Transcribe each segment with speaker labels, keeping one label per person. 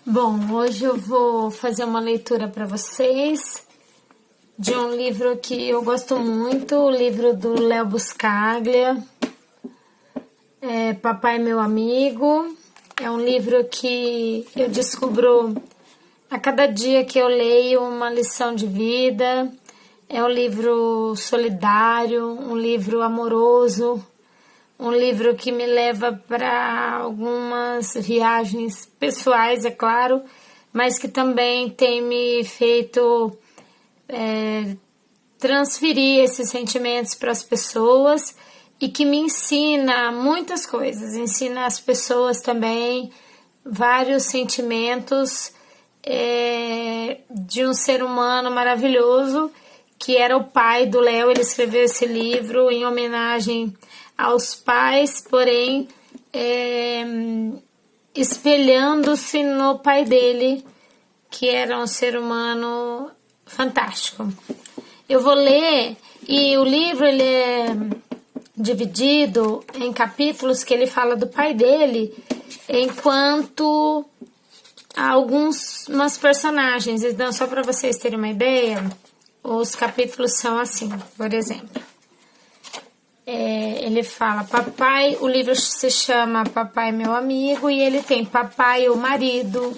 Speaker 1: Bom, hoje eu vou fazer uma leitura para vocês de um livro que eu gosto muito, o livro do Léo Buscaglia, Papai Meu Amigo. É um livro que eu descubro a cada dia que eu leio uma lição de vida. É um livro solidário, um livro amoroso, um livro que me leva para algumas viagens pessoais, é claro, mas que também tem me feito transferir esses sentimentos para as pessoas e que me ensina muitas coisas, ensina as pessoas também vários sentimentos de um ser humano maravilhoso que era o pai do Léo. Ele escreveu esse livro em homenagem aos pais, porém espelhando-se no pai dele, que era um ser humano fantástico. Eu vou ler, e o livro ele é dividido em capítulos que ele fala do pai dele, enquanto alguns personagens. Então, só para vocês terem uma ideia, os capítulos são assim, por exemplo. Ele fala papai, o livro se chama Papai Meu Amigo, e ele tem papai o marido,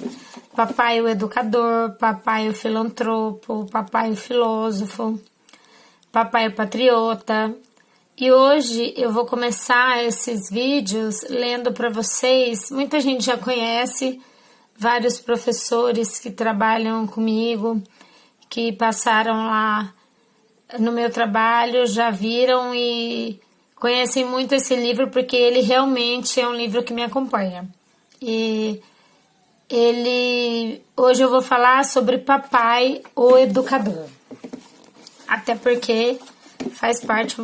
Speaker 1: papai o educador, papai o filantropo, papai o filósofo, papai o patriota. E hoje eu vou começar esses vídeos lendo para vocês. Muita gente já conhece, vários professores que trabalham comigo, que passaram lá no meu trabalho, já viram e conhecem muito esse livro, porque ele realmente é um livro que me acompanha. E hoje eu vou falar sobre Papai, o Educador. Até porque faz parte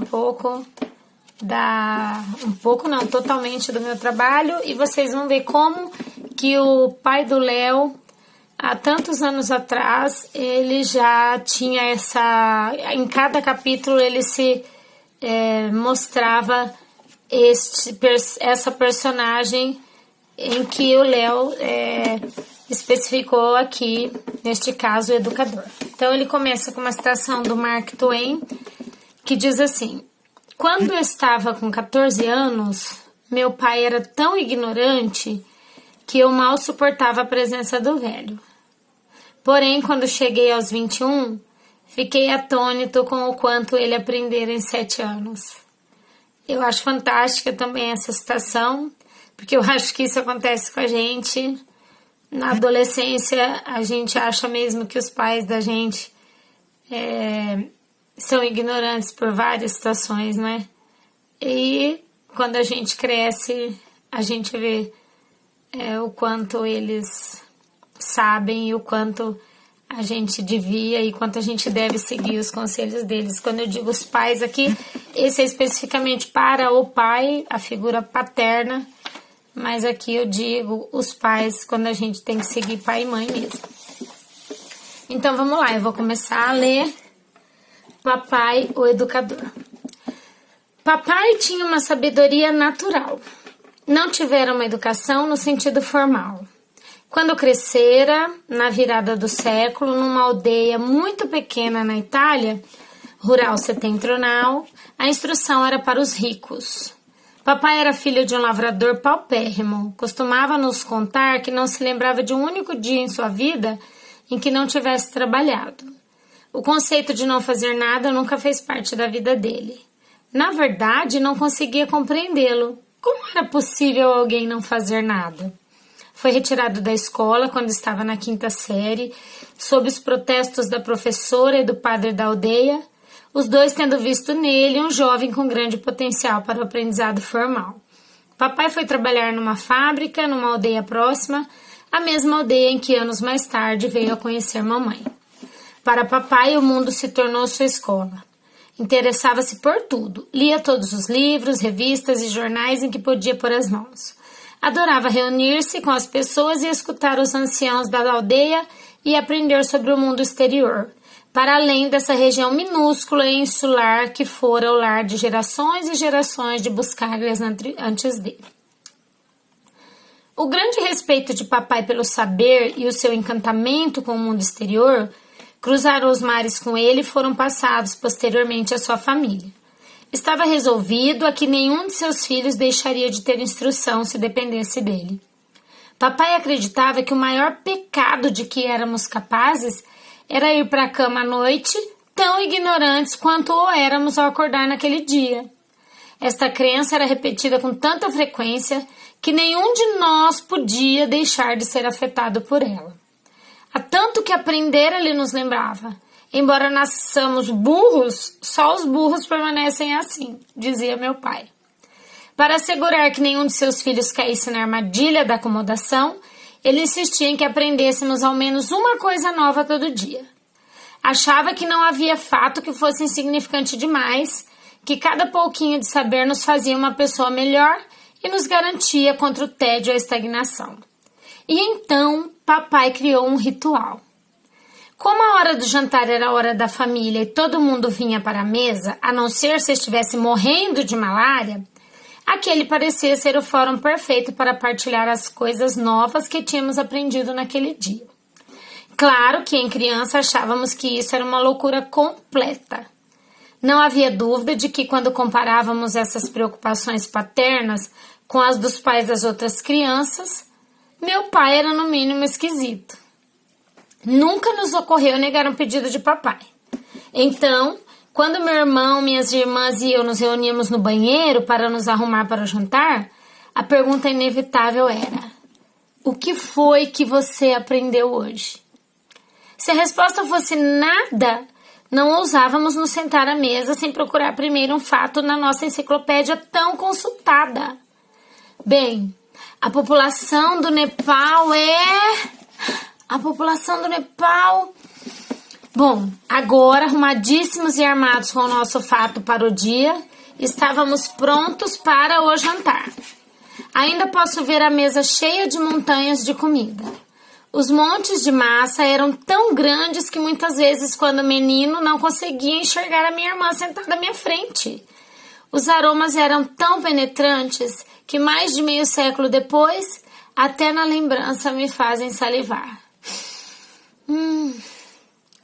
Speaker 1: totalmente do meu trabalho, e vocês vão ver como que o pai do Léo, há tantos anos atrás, ele já tinha em cada capítulo ele se mostrava essa personagem em que o Léo especificou aqui, neste caso, o educador. Então ele começa com uma citação do Mark Twain, que diz assim: quando eu estava com 14 anos, meu pai era tão ignorante que eu mal suportava a presença do velho. Porém, quando cheguei aos 21, fiquei atônito com o quanto ele aprendera em 7 anos. Eu acho fantástica também essa citação, porque eu acho que isso acontece com a gente. Na adolescência, a gente acha mesmo que os pais da gente são ignorantes por várias situações, né? E quando a gente cresce, a gente vê o quanto eles sabem e o quanto a gente devia e quanto a gente deve seguir os conselhos deles. Quando eu digo os pais aqui, esse é especificamente para o pai, a figura paterna, mas aqui eu digo os pais quando a gente tem que seguir pai e mãe mesmo. Então vamos lá, eu vou começar a ler Papai, o Educador. Papai tinha uma sabedoria natural. Não tivera uma educação no sentido formal. Quando crescera, na virada do século, numa aldeia muito pequena na Itália, rural setentrional, a instrução era para os ricos. Papai era filho de um lavrador paupérrimo. Costumava nos contar que não se lembrava de um único dia em sua vida em que não tivesse trabalhado. O conceito de não fazer nada nunca fez parte da vida dele. Na verdade, não conseguia compreendê-lo. Como era possível alguém não fazer nada? Foi retirado da escola quando estava na 5ª série, sob os protestos da professora e do padre da aldeia, os dois tendo visto nele um jovem com grande potencial para o aprendizado formal. Papai foi trabalhar numa fábrica, numa aldeia próxima, a mesma aldeia em que anos mais tarde veio a conhecer mamãe. Para papai, o mundo se tornou sua escola. Interessava-se por tudo, lia todos os livros, revistas e jornais em que podia pôr as mãos. Adorava reunir-se com as pessoas e escutar os anciãos da aldeia e aprender sobre o mundo exterior, para além dessa região minúscula e insular que fora o lar de gerações e gerações de Buscaglias antes dele. O grande respeito de papai pelo saber e o seu encantamento com o mundo exterior cruzaram os mares com ele e foram passados posteriormente à sua família. Estava resolvido a que nenhum de seus filhos deixaria de ter instrução se dependesse dele. Papai acreditava que o maior pecado de que éramos capazes era ir para a cama à noite, tão ignorantes quanto o éramos ao acordar naquele dia. Esta crença era repetida com tanta frequência que nenhum de nós podia deixar de ser afetado por ela. Há tanto que aprender ele nos lembrava. Embora nasçamos burros, só os burros permanecem assim, dizia meu pai. Para assegurar que nenhum de seus filhos caísse na armadilha da acomodação, ele insistia em que aprendêssemos ao menos uma coisa nova todo dia. Achava que não havia fato que fosse insignificante demais, que cada pouquinho de saber nos fazia uma pessoa melhor e nos garantia contra o tédio e a estagnação. E então, papai criou um ritual. Como a hora do jantar era a hora da família e todo mundo vinha para a mesa, a não ser se estivesse morrendo de malária, aquele parecia ser o fórum perfeito para partilhar as coisas novas que tínhamos aprendido naquele dia. Claro que em criança achávamos que isso era uma loucura completa. Não havia dúvida de que quando comparávamos essas preocupações paternas com as dos pais das outras crianças, meu pai era no mínimo esquisito. Nunca nos ocorreu negar um pedido de papai. Então, quando meu irmão, minhas irmãs e eu nos reuníamos no banheiro para nos arrumar para o jantar, a pergunta inevitável era: o que foi que você aprendeu hoje? Se a resposta fosse nada, não ousávamos nos sentar à mesa sem procurar primeiro um fato na nossa enciclopédia tão consultada. Bem, a população do Nepal é... Bom, agora, arrumadíssimos e armados com o nosso fato para o dia, estávamos prontos para o jantar. Ainda posso ver a mesa cheia de montanhas de comida. Os montes de massa eram tão grandes que muitas vezes, quando menino, não conseguia enxergar a minha irmã sentada à minha frente. Os aromas eram tão penetrantes que mais de meio século depois, até na lembrança me fazem salivar.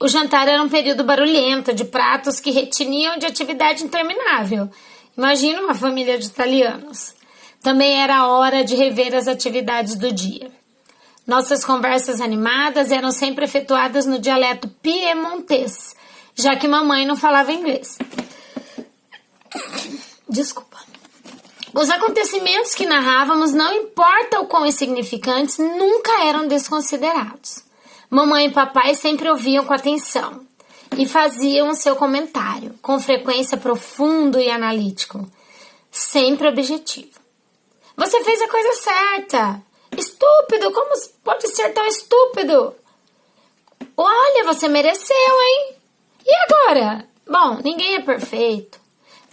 Speaker 1: O jantar era um período barulhento de pratos que retiniam de atividade interminável. Imagina uma família de italianos. Também era a hora de rever as atividades do dia. Nossas conversas animadas eram sempre efetuadas no dialeto piemontês, já que mamãe não falava inglês. Desculpa. Os acontecimentos que narrávamos, não importa o quão insignificantes, nunca eram desconsiderados. Mamãe e papai sempre ouviam com atenção e faziam o seu comentário, com frequência profundo e analítico, sempre objetivo. Você fez a coisa certa. Estúpido, como pode ser tão estúpido? Olha, você mereceu, hein? E agora? Bom, ninguém é perfeito.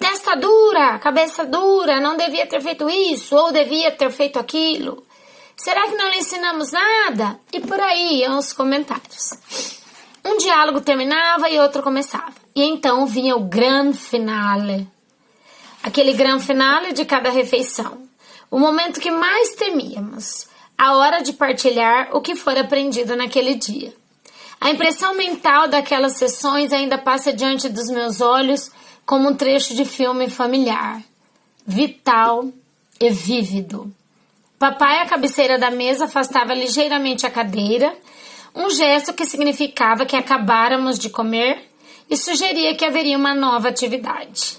Speaker 1: Testa dura, cabeça dura, não devia ter feito isso ou devia ter feito aquilo. Será que não lhe ensinamos nada? E por aí iam os comentários. Um diálogo terminava e outro começava. E então vinha o grande finale. Aquele grande finale de cada refeição. O momento que mais temíamos. A hora de partilhar o que for aprendido naquele dia. A impressão mental daquelas sessões ainda passa diante dos meus olhos como um trecho de filme familiar. Vital e vívido. Papai, à cabeceira da mesa, afastava ligeiramente a cadeira, um gesto que significava que acabáramos de comer e sugeria que haveria uma nova atividade.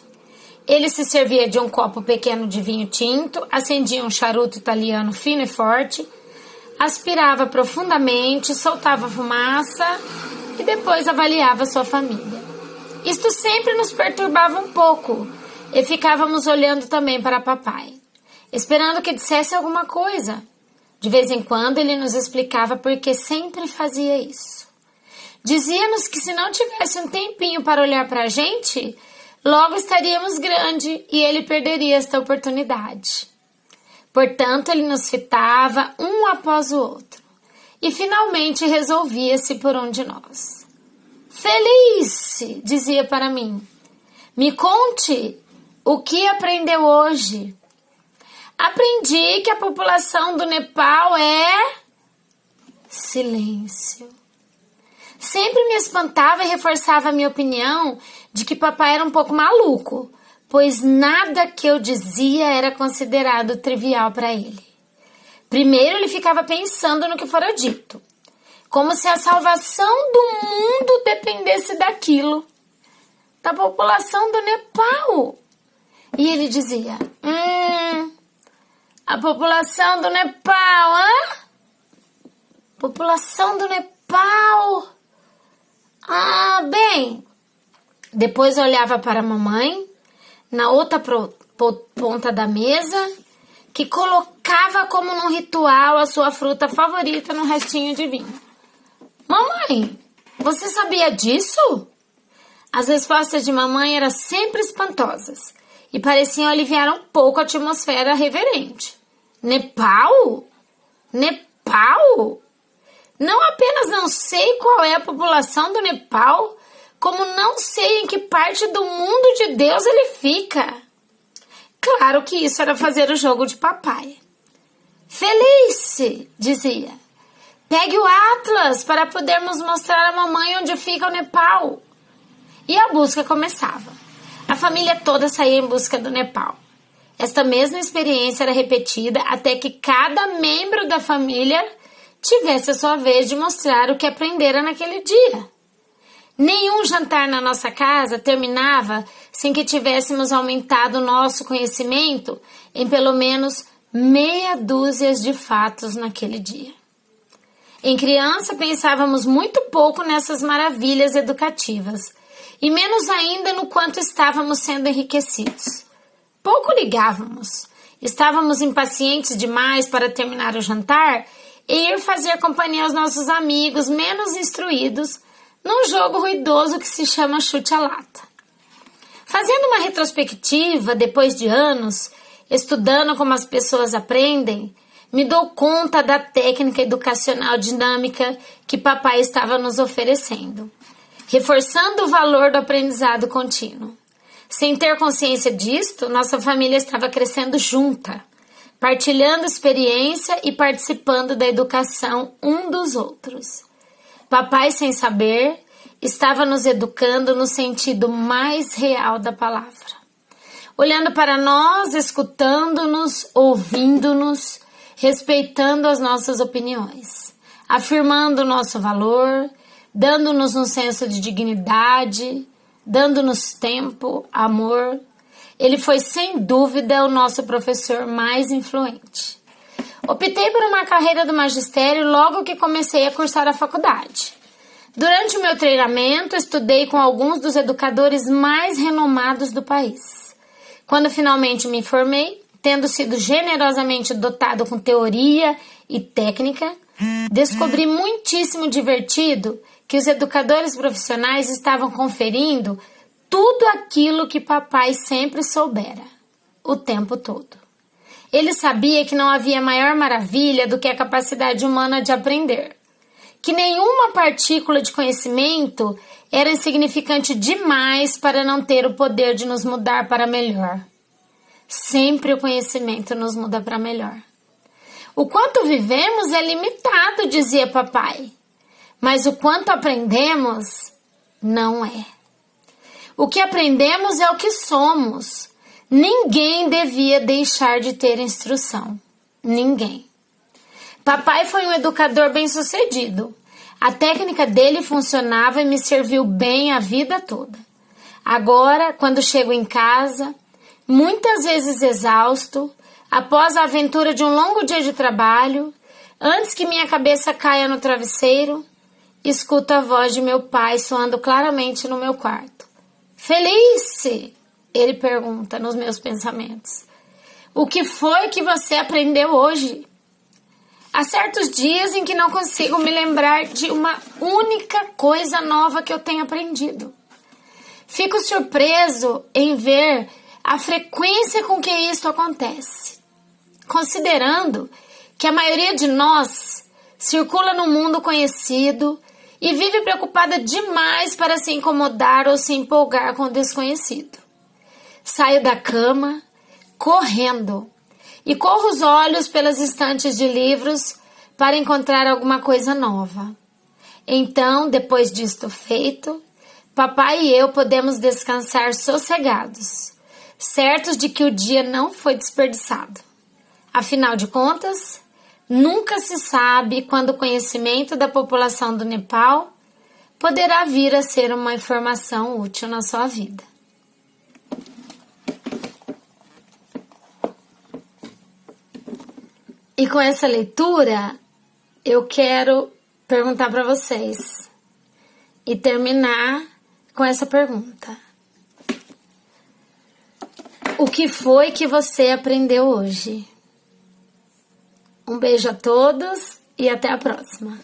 Speaker 1: Ele se servia de um copo pequeno de vinho tinto, acendia um charuto italiano fino e forte, aspirava profundamente, soltava fumaça e depois avaliava sua família. Isto sempre nos perturbava um pouco e ficávamos olhando também para papai, esperando que dissesse alguma coisa. De vez em quando ele nos explicava por que sempre fazia isso. Dizia-nos que se não tivesse um tempinho para olhar para a gente, logo estaríamos grande e ele perderia esta oportunidade. Portanto, ele nos fitava um após o outro e finalmente resolvia-se por um de nós. Felice, dizia para mim, me conte o que aprendeu hoje. Aprendi que a população do Nepal é... Silêncio. Sempre me espantava e reforçava a minha opinião de que papai era um pouco maluco, pois nada que eu dizia era considerado trivial para ele. Primeiro ele ficava pensando no que fora dito, como se a salvação do mundo dependesse daquilo, da população do Nepal. E ele dizia, a população do Nepal, hã? População do Nepal. Ah, bem. Depois eu olhava para a mamãe, na outra ponta da mesa, que colocava como num ritual a sua fruta favorita no restinho de vinho. Mamãe, você sabia disso? As respostas de mamãe eram sempre espantosas e pareciam aliviar um pouco a atmosfera reverente. Nepal? Nepal? Não apenas não sei qual é a população do Nepal, como não sei em que parte do mundo de Deus ele fica. Claro que isso era fazer o jogo de papai. Felice, dizia, pegue o Atlas para podermos mostrar à mamãe onde fica o Nepal. E a busca começava. A família toda saía em busca do Nepal. Esta mesma experiência era repetida até que cada membro da família tivesse a sua vez de mostrar o que aprendera naquele dia. Nenhum jantar na nossa casa terminava sem que tivéssemos aumentado o nosso conhecimento em pelo menos meia dúzia de fatos naquele dia. Em criança, pensávamos muito pouco nessas maravilhas educativas e menos ainda no quanto estávamos sendo enriquecidos. Pouco ligávamos. Estávamos impacientes demais para terminar o jantar e ir fazer companhia aos nossos amigos menos instruídos num jogo ruidoso que se chama chute-a-lata. Fazendo uma retrospectiva, depois de anos, estudando como as pessoas aprendem, me dou conta da técnica educacional dinâmica que papai estava nos oferecendo, reforçando o valor do aprendizado contínuo. Sem ter consciência disto, nossa família estava crescendo junta, partilhando experiência e participando da educação um dos outros. Papai, sem saber, estava nos educando no sentido mais real da palavra. Olhando para nós, escutando-nos, ouvindo-nos, respeitando as nossas opiniões, afirmando o nosso valor, dando-nos um senso de dignidade, dando-nos tempo, amor. Ele foi, sem dúvida, o nosso professor mais influente. Optei por uma carreira do magistério logo que comecei a cursar a faculdade. Durante o meu treinamento, estudei com alguns dos educadores mais renomados do país. Quando finalmente me formei, tendo sido generosamente dotado com teoria e técnica, descobri muitíssimo divertido que os educadores profissionais estavam conferindo tudo aquilo que papai sempre soubera, o tempo todo. Ele sabia que não havia maior maravilha do que a capacidade humana de aprender, que nenhuma partícula de conhecimento era insignificante demais para não ter o poder de nos mudar para melhor. Sempre o conhecimento nos muda para melhor. O quanto vivemos é limitado, dizia papai, mas o quanto aprendemos não é. O que aprendemos é o que somos. Ninguém devia deixar de ter instrução. Ninguém. Papai foi um educador bem-sucedido. A técnica dele funcionava e me serviu bem a vida toda. Agora, quando chego em casa, muitas vezes exausto, após a aventura de um longo dia de trabalho, antes que minha cabeça caia no travesseiro, escuto a voz de meu pai soando claramente no meu quarto. Felice, ele pergunta nos meus pensamentos. O que foi que você aprendeu hoje? Há certos dias em que não consigo me lembrar de uma única coisa nova que eu tenho aprendido. Fico surpreso em ver a frequência com que isso acontece, considerando que a maioria de nós circula no mundo conhecido e vive preocupada demais para se incomodar ou se empolgar com o desconhecido. Saio da cama, correndo, e corro os olhos pelas estantes de livros para encontrar alguma coisa nova. Então, depois disto feito, papai e eu podemos descansar sossegados, certos de que o dia não foi desperdiçado. Afinal de contas, nunca se sabe quando o conhecimento da população do Nepal poderá vir a ser uma informação útil na sua vida. E com essa leitura, eu quero perguntar para vocês e terminar com essa pergunta. O que foi que você aprendeu hoje? Um beijo a todos e até a próxima.